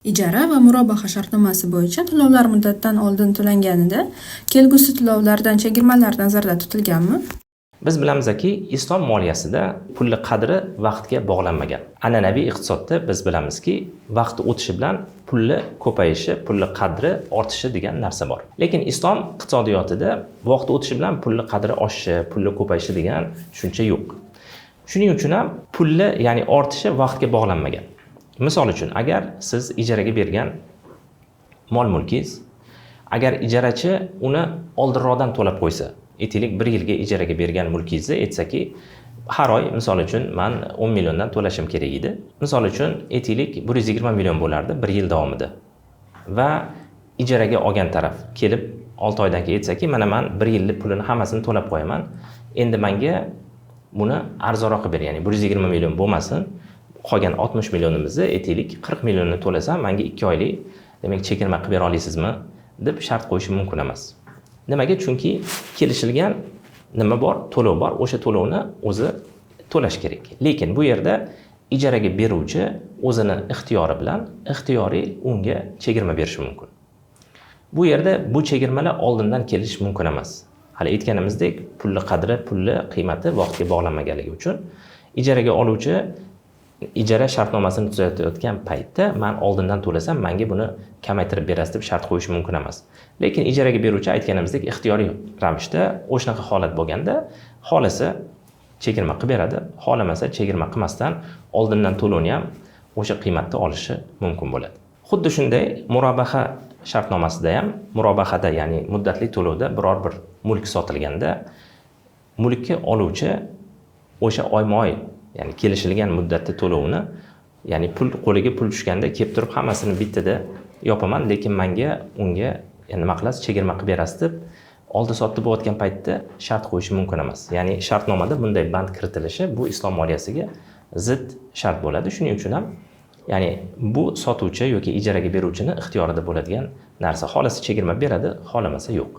Ijara va murabbaha shartnomasi bo'yicha to'lovlar muddatidan oldin to'langanida kelgusi to'lovlardan chegirmalar nazarda tutilganmi? Biz bilamizki, islom moliyasida pulli qadri vaqtga bog'lanmagan. An'anaviy iqtisodda biz bilamizki, vaqt o'tishi bilan pulli ko'payishi, pulli qadri ortishi degan narsa bor. Lekin islom iqtisodiyotida vaqt o'tishi bilan pulli qadri oshishi, pulli ko'payishi degan tushuncha yo'q. Shuning uchun ham pulli, ya'ni ortishi vaqtga bog'lanmagan. Misol uchun, agar siz ijaraga bergan mol-mulkingiz, agar ijarachi uni oldinroqdan to'lab qo'ysa, aytaylik 1 yilga ijaraga bergan mulkingizni aytsaki, har oy misol uchun men 10 milliondan to'lashim kerak edi. Misol uchun aytaylik 120 million bo'lardi 1 yil davomida. Va ijaraga olgan taraf kelib 6 oydan keyin aytsaki, mana men 1 yillik pulini hammasini to'lab qo'yaman. Endi menga buni arzonroq ber, ya'ni 120 million bo'lmasin. Qolgan 60 millionimizni aytaylik 40 millionni to'lasam, menga 2 oylik demak chegirma qilib bera olasizmi deb shart qo'yishi mumkin emas. Nimaga? Chunki kelishilgan nima bor? To'lov bor. O'sha to'lovni o'zi to'lash kerak. Lekin bu yerda ijaraga beruvchi o'zini ixtiyori bilan ixtiyoriy unga chegirma berishi mumkin. Bu yerda bu chegirmalar oldindan kelishi mumkin emas. Hali aytganimizdek, pulli qadri, pulli qiymati vaqtga bog'lanmaganligi uchun ijaraga oluvchi ijara shartnomasini tuzayotgan paytda men oldindan to'lasam, menga buni kamaytirib berasiz deb shart qo'yish mumkin emas. Lekin ijaraga beruvchi aytganimizdek ixtiyoriy ravishda o'shanaqa holat bo'lganda, xolasa chegirma qilib beradi, xohlamasa chegirma qilmasdan oldindan to'lovni ham o'sha qiymatda olishi mumkin bo'ladi. Xuddi shunday murabbaha shartnomasida ham, murabbahada ya'ni muddatli to'lovda biror bir mulk sotilganda, mulkni oluvchi o'sha oyma-oy ya'ni kelishilgan muddatda to'lovni, ya'ni pul qo'liga pul tushganda kelib turib hammasini bittada yopaman, lekin menga unga nima qilasiz, chegirma qilib berasiz deb oldi-sotdi bo'layotgan paytda shart qo'yishi mumkin emas. Ya'ni shartnomada bunday band kiritilishi bu islom moliyasiga zid shart bo'ladi. Shuning uchun ham ya'ni bu sotuvchi yoki ijaraga beruvchini ixtiyorida bo'ladigan narsa. Xolasa chegirma beradi, xohlamasa yo'q.